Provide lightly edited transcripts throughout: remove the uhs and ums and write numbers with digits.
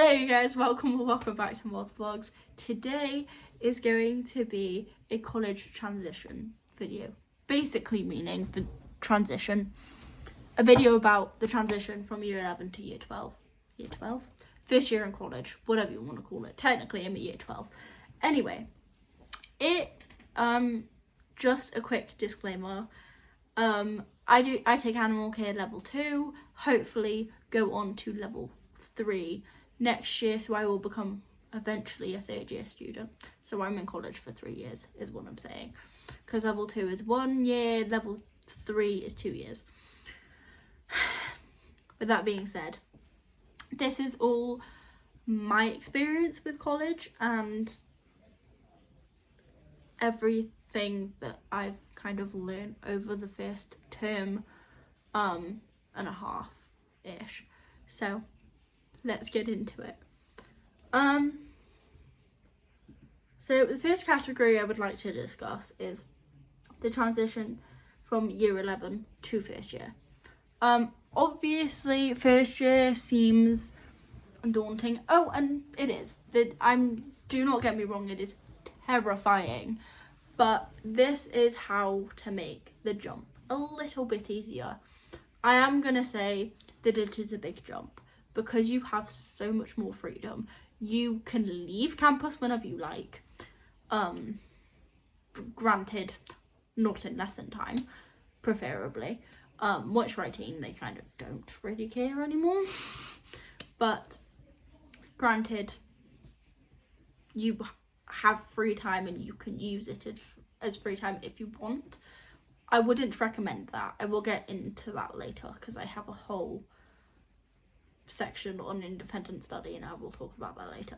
Hello you guys, welcome back to Moz Vlogs. Today is going to be a college transition video. Basically meaning the transition. A video about the transition from year 11 to year 12. Year 12? First year in college, whatever you want to call it. Technically I'm at year 12. Anyway, just a quick disclaimer. I take animal care level 2, hopefully go on to level 3 next year, so I will become eventually a third year student. So I'm in college for 3 years is what I'm saying, because level 2 is 1 year, level 3 is 2 years. With that being said, this is all my experience with college and everything that I've kind of learned over the first term and a half ish. So let's get into it. So the first category I would like to discuss is the transition from year 11 to first year. Obviously first year seems daunting. Oh, and it is. Do not get me wrong, it is terrifying. But this is how to make the jump a little bit easier. I am gonna say that it is a big jump because you have so much more freedom. You can leave campus whenever you like. Granted, not in lesson time, preferably. Once you're 18, they kind of don't really care anymore. But granted, you have free time and you can use it as free time if you want. I wouldn't recommend that. I will get into that later because I have a whole section on independent study and I will talk about that later.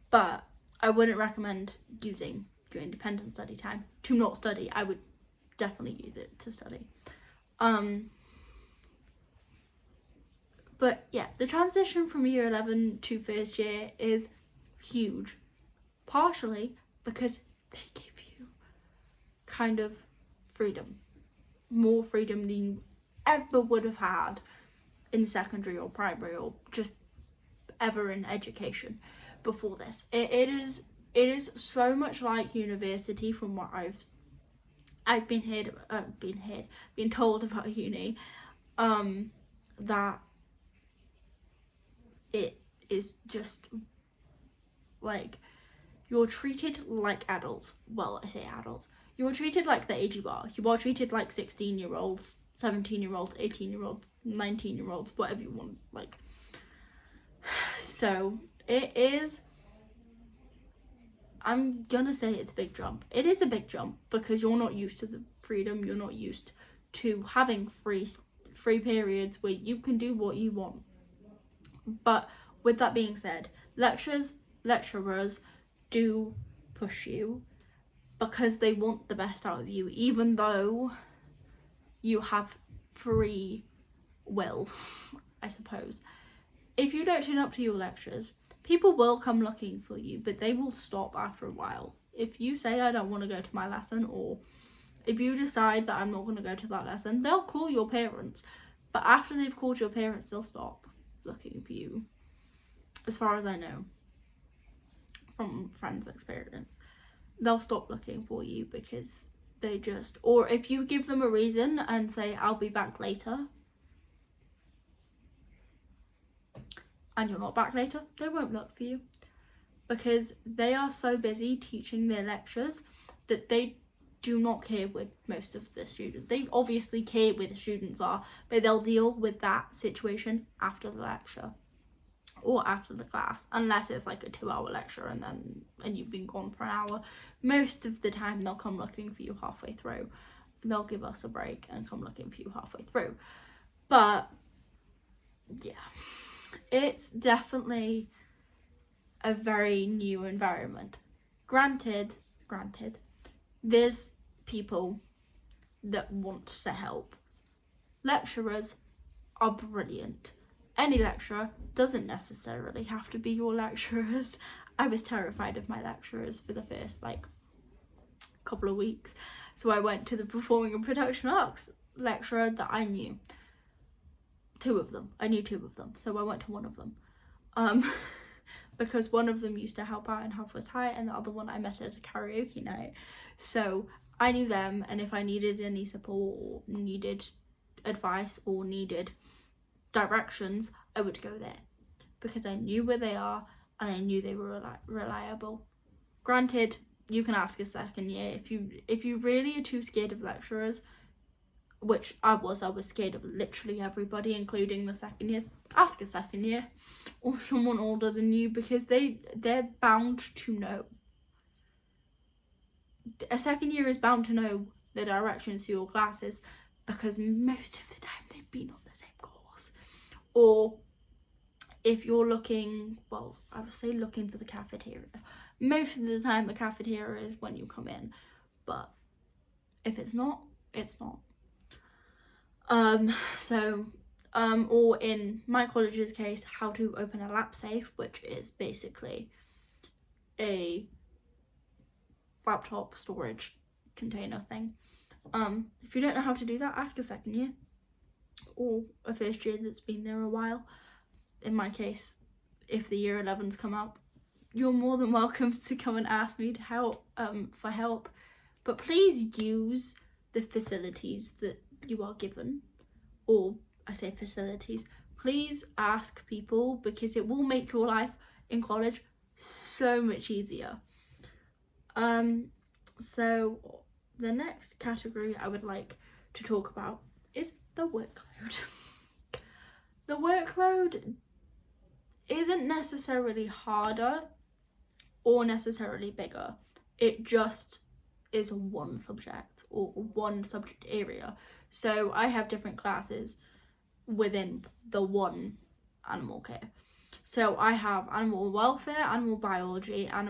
But I wouldn't recommend using your independent study time to not study. I would definitely use it to study. But yeah, the transition from year 11 to first year is huge. Partially because they give you kind of freedom. More freedom than you ever would have had in secondary or primary or just ever in education before this. It is so much like university from what I've been told about uni, that it is just like you're treated like adults. Well, I say adults. You're treated like the age you are. You are treated like 16-year-olds, 17-year-olds, 18-year-olds, 19-year-olds, whatever you want. Like, so it is. I'm gonna say it's a big jump. It is a big jump because you're not used to the freedom. You're not used to having free periods where you can do what you want. But with that being said, lecturers do push you because they want the best out of you, even though you have free will, I suppose. If you don't turn up to your lectures, people will come looking for you, but they will stop after a while. If you say, I don't want to go to my lesson, or if you decide that I'm not going to go to that lesson, they'll call your parents. But after they've called your parents, they'll stop looking for you, as far as I know from friends' experience. They'll stop looking for you because they just, or if you give them a reason and say I'll be back later and you're not back later, they won't look for you because they are so busy teaching their lectures that they do not care with most of the students. They obviously care where the students are, but they'll deal with that situation after the lecture or after the class, unless it's like a 2-hour lecture and you've been gone for an hour. Most of the time they'll come looking for you halfway through. They'll give us a break and come looking for you halfway through. But yeah, it's definitely a very new environment. Granted, there's people that want to help. Lecturers are brilliant. Any lecturer doesn't necessarily have to be your lecturers. I was terrified of my lecturers for the first couple of weeks. So I went to the Performing and Production Arts lecturer that I knew. 2 of them. I knew 2 of them. So I went to one of them. because one of them used to help out in Half West High and the other one I met at a karaoke night. So I knew them, and if I needed any support or needed advice or needed directions, I would go there because I knew where they are and I knew they were reliable. Granted, you can ask a second year if you really are too scared of lecturers, which I was scared of literally everybody, including the second years. Ask a second year or someone older than you, because they're bound to know. A second year is bound to know the directions to your classes because most of the time they've been on the same course. Or if you're looking, well, I would say looking for the cafeteria. Most of the time the cafeteria is when you come in, but if it's not, it's not. Or in my college's case, how to open a lap safe, which is basically a laptop storage container thing. If you don't know how to do that, ask a second year or a first year that's been there a while. In my case, if the year 11s come up, you're more than welcome to come and ask me to help for help. But please use the facilities that you are given, or I say facilities, please ask people, because it will make your life in college so much easier. So the next category I would like to talk about is the workload. The workload isn't necessarily harder or necessarily bigger. It just is one subject or one subject area. So I have different classes within the one animal care. So I have animal welfare, animal biology, I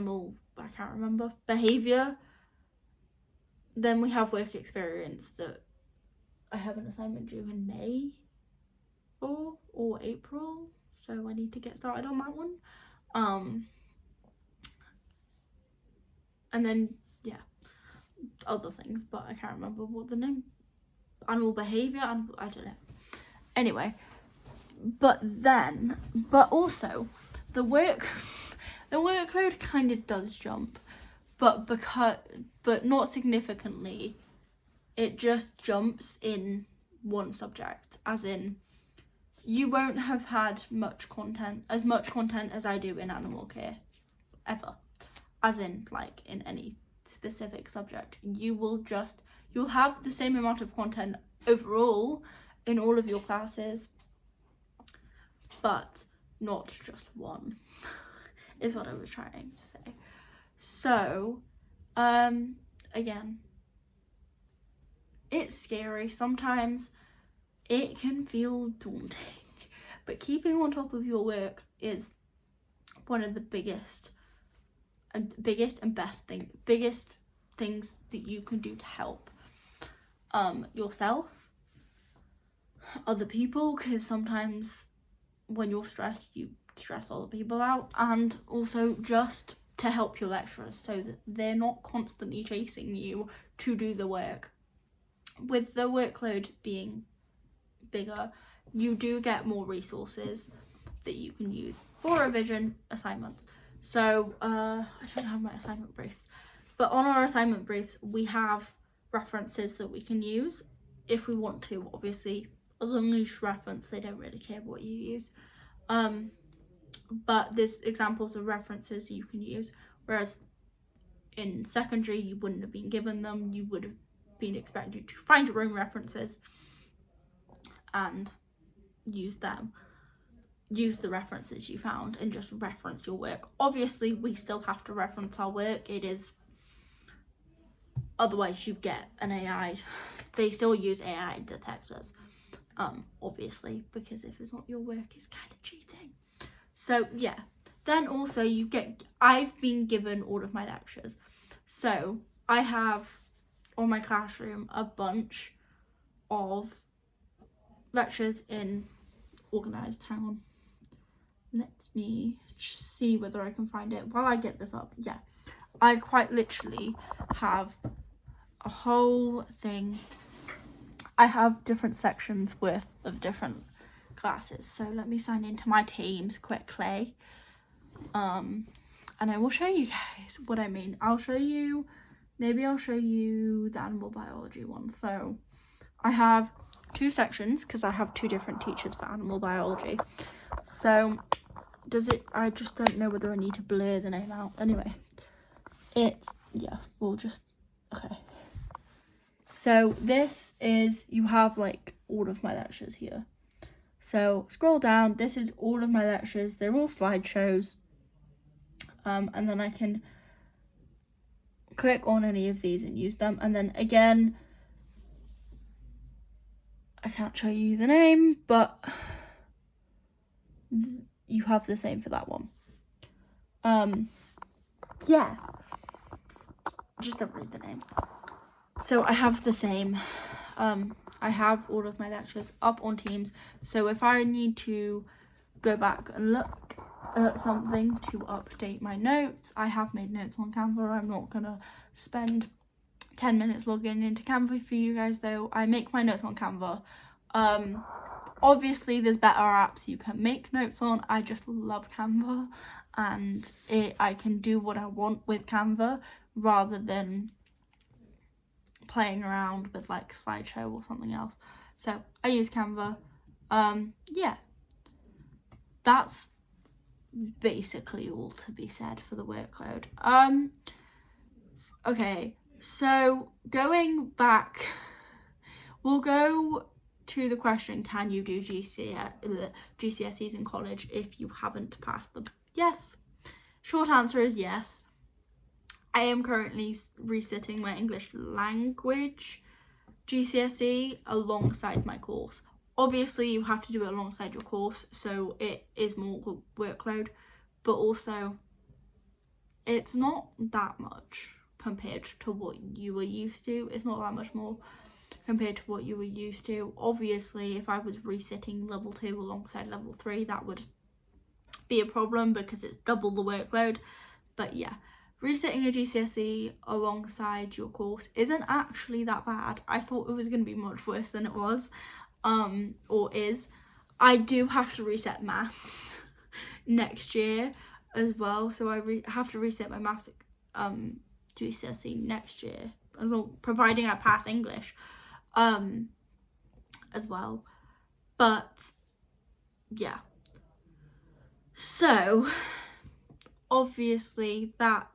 can't remember, behaviour. Then we have work experience that I have an assignment due in May or April. So I need to get started on that one. And then, yeah, other things, but I can't remember what the name. Animal behaviour, I don't know. Anyway, but also the workload kind of does jump, but not significantly. It just jumps in one subject, as in you won't have had as much content as I do in animal care ever, as in like in any specific subject. You'll have the same amount of content overall in all of your classes, but not just one, is what I was trying to say. So, again, it's scary. Sometimes it can feel daunting, but keeping on top of your work is one of the biggest and best things that you can do to help yourself, other people, because sometimes when you're stressed you stress other people out, and also just to help your lecturers so that they're not constantly chasing you to do the work. With the workload being bigger, you do get more resources that you can use for revision assignments. So I don't have my assignment briefs, but on our assignment briefs we have references that we can use if we want to. Obviously, as long as you reference, they don't really care what you use. But there's examples of references you can use, whereas in secondary you wouldn't have been given them. You would have been expected to find your own references and use them. Use the references you found and just reference your work. Obviously, we still have to reference our work. It is, otherwise you get an AI. They still use AI detectors, obviously, because if it's not your work, it's kind of cheating. So yeah, then also I've been given all of my lectures. So I have on my classroom a bunch of lectures in organised. Hang on. Let me see whether I can find it while I get this up. Yeah, I quite literally have a whole thing. I have different sections of different classes. So let me sign into my Teams quickly. And I will show you guys what I mean. Maybe I'll show you the animal biology one. So I have 2 sections because I have 2 different teachers for animal biology. So I just don't know whether I need to blur the name out. Anyway, okay. So this is, you have like all of my lectures here. So scroll down, this is all of my lectures. They're all slideshows. And then I can click on any of these and use them. And then again, I can't show you the name, but you have the same for that one. Yeah. Just don't read the names. So I have the same. I have all of my lectures up on Teams. So if I need to go back and look at something to update my notes, I have made notes on Canva. I'm not gonna spend 10 minutes logging into Canva for you guys though. I make my notes on Canva. Obviously there's better apps you can make notes on. I just love Canva, and I can do what I want with Canva rather than playing around with like slideshow or something else. So I use Canva. Yeah, that's basically all to be said for the workload. Okay, so going back, we'll go to the question, can you do GCSEs in college if you haven't passed them? Yes. Short answer is yes. I am currently resitting my English language GCSE alongside my course. Obviously, you have to do it alongside your course, so it is more workload, but also it's not that much compared to what you were used to. It's not that much more compared to what you were used to. Obviously, if I was resitting level 2 alongside level 3, that would be a problem because it's double the workload. But yeah, resitting a GCSE alongside your course isn't actually that bad. I thought it was going to be much worse than it was, or is. I do have to reset maths next year as well, so I have to reset my maths GCSE next year, as well, providing I pass English as well. But yeah, so obviously that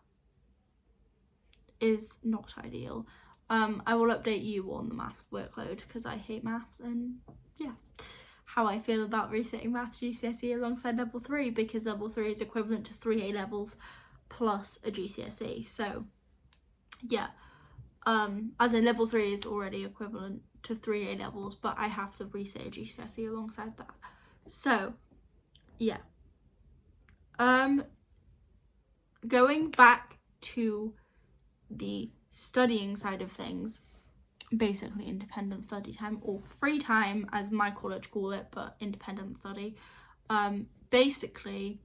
is not ideal. I will update you on the maths workload because I hate maths, and yeah, how I feel about resitting maths GCSE alongside level 3, because level 3 is equivalent to 3 A levels plus a GCSE. So yeah, as a level 3 is already equivalent to 3 A levels, but I have to resit a GCSE alongside that. So yeah, going back to the studying side of things, basically independent study time, or free time as my college call it, but independent study. Basically,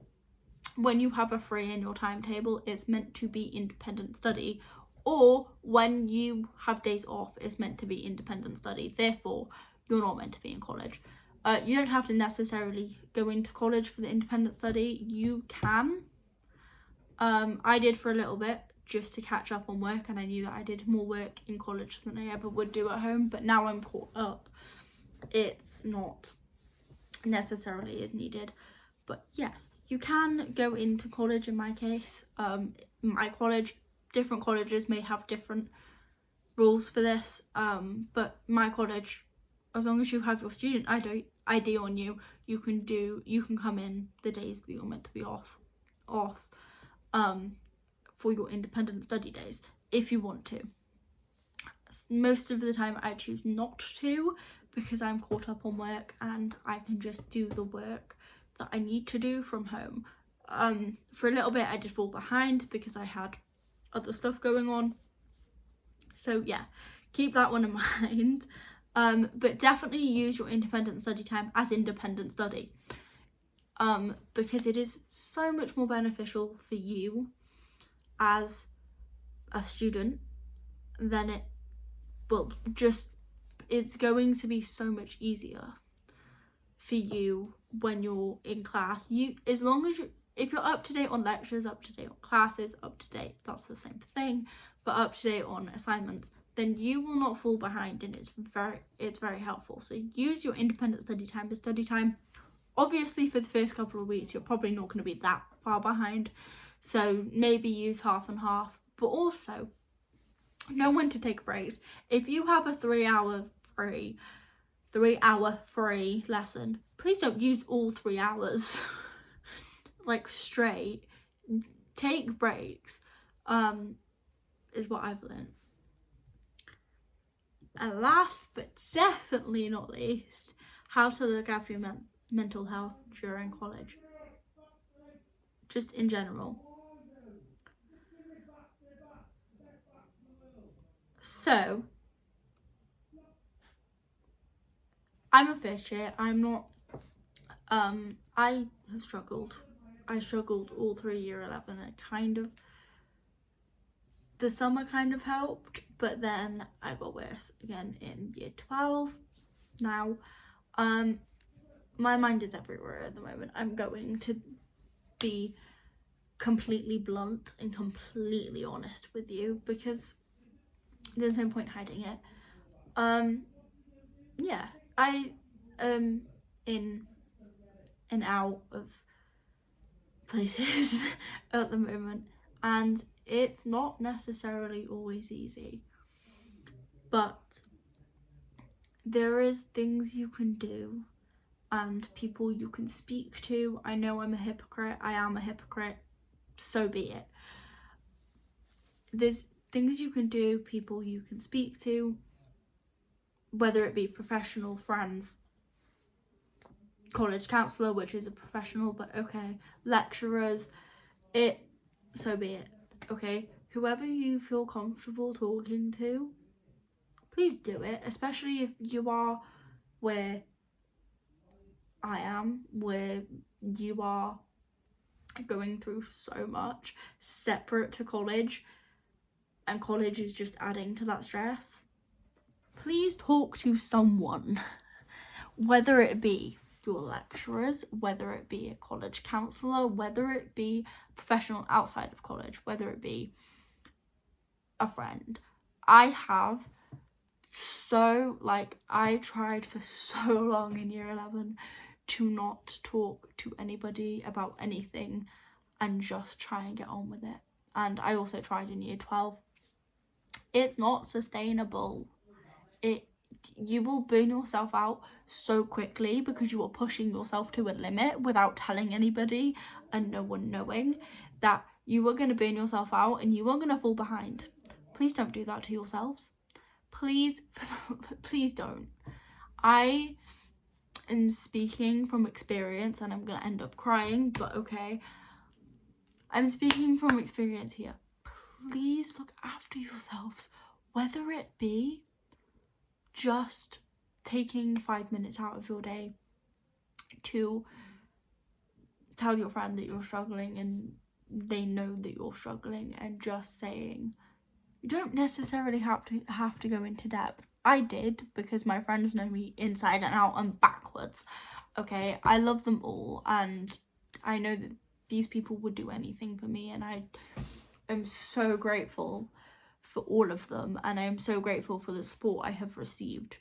when you have a free in your timetable, it's meant to be independent study, or when you have days off, it's meant to be independent study. Therefore, you're not meant to be in college. You don't have to necessarily go into college for the independent study. You can. I did for a little bit just to catch up on work, and I knew that I did more work in college than I ever would do at home, but now I'm caught up. It's not necessarily as needed, but yes, you can go into college in my case. My college, different colleges may have different rules for this, but my college, as long as you have your student ID on you, you can come in the days that you're meant to be off for your independent study days if you want to. Most of the time I choose not to, because I'm caught up on work and I can just do the work that I need to do from home. For a little bit I did fall behind because I had other stuff going on, so yeah, keep that one in mind. But definitely use your independent study time as independent study, because it is so much more beneficial for you as a student than it's going to be so much easier for you when you're in class. As long as if you're up to date on lectures, up to date on classes, up to date, that's the same thing, but up to date on assignments, then you will not fall behind, and it's very helpful. So use your independent study time as study time. Obviously, for the first couple of weeks, you're probably not going to be that far behind, so maybe use half and half, but also know when to take breaks. If you have a 3 hour free lesson, please don't use all 3 hours like straight. Take breaks, is what I've learned. And last but definitely not least, how to look after your mental health during college, just in general. So I'm a first year. I'm not I have struggled. I struggled all through year 11. It the summer kind of helped, but then I got worse again in year 12 now. My mind is everywhere at the moment. I'm going to be completely blunt and completely honest with you, because there's no point hiding it. Yeah, I am in and out of places at the moment, and it's not necessarily always easy, but there is things you can do and people you can speak to. I know I'm a hypocrite. I am a hypocrite. So be it. There's things you can do, people you can speak to, whether it be professional, friends, college counsellor, which is a professional, but okay, lecturers, so be it, okay? Whoever you feel comfortable talking to, please do it, especially if you are where I am, where you are going through so much separate to college, and college is just adding to that stress. Please talk to someone, whether it be your lecturers, whether it be a college counsellor, whether it be a professional outside of college, whether it be a friend. I tried for so long in year 11 to not talk to anybody about anything and just try and get on with it. And I also tried in year 12. It's not sustainable. You will burn yourself out so quickly because you are pushing yourself to a limit without telling anybody and no one knowing that you are going to burn yourself out and you are going to fall behind. Please don't do that to yourselves. Please, please don't. I am speaking from experience, and I'm going to end up crying, but okay. I'm speaking from experience here. Please look after yourselves, whether it be just taking 5 minutes out of your day to tell your friend that you're struggling and they know that you're struggling, and just saying, you don't necessarily have to go into depth. I did, because my friends know me inside and out and backwards. Okay, I love them all, and I know that these people would do anything for me, and I am so grateful for all of them, and I am so grateful for the support I have received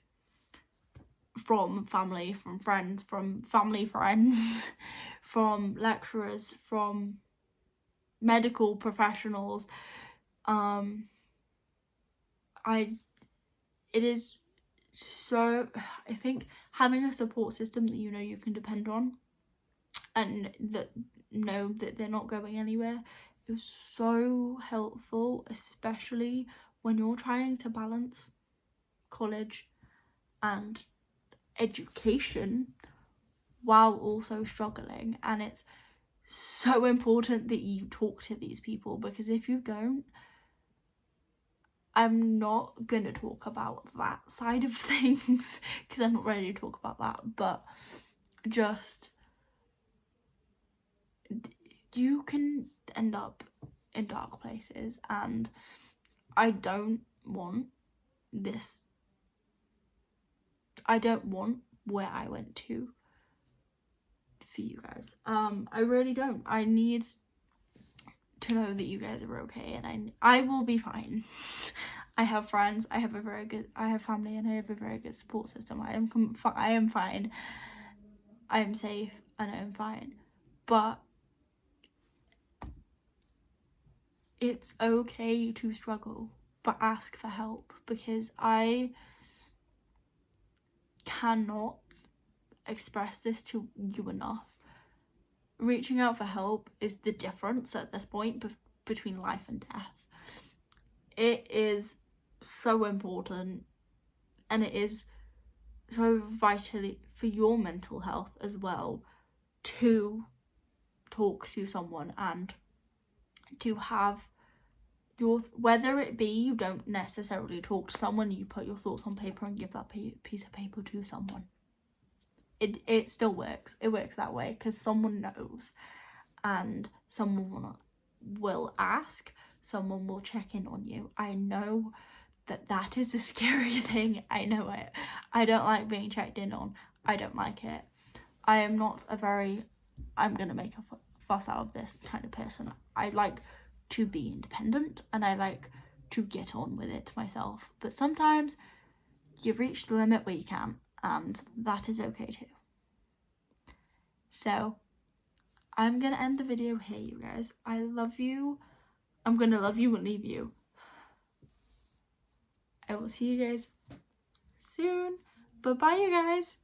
from family, from friends, from family friends, from lecturers, from medical professionals. It is so, I think having a support system that you know you can depend on and that know that they're not going anywhere is so helpful, especially when you're trying to balance college and education while also struggling. And it's so important that you talk to these people, because if you don't, I'm not gonna talk about that side of things because I'm not ready to talk about that, but just, you can end up in dark places, and I don't want where I went to for you guys. I really don't. I need to know that you guys are okay, and I will be fine. I have friends, I have family, and I have a very good support system. I am fine. I am safe, and I am fine. But it's okay to struggle, but ask for help, because I cannot express this to you enough. Reaching out for help is the difference at this point between life and death. It is so important, and it is so vitally for your mental health as well to talk to someone and to have your, whether it be you don't necessarily talk to someone, you put your thoughts on paper and give that piece of paper to someone. It still works. It works that way, because someone knows, and someone will ask, someone will check in on you. I know that is a scary thing. I know it. I don't like being checked in on. I don't like it. I am not a very, I'm gonna make a fuss out of this kind of person. I like to be independent, and I like to get on with it myself. But sometimes you've reached the limit where you can't, and that is okay too. So I'm gonna end the video here, you guys. I love you. I'm gonna love you and leave you. I will see you guys soon. Bye-bye, you guys.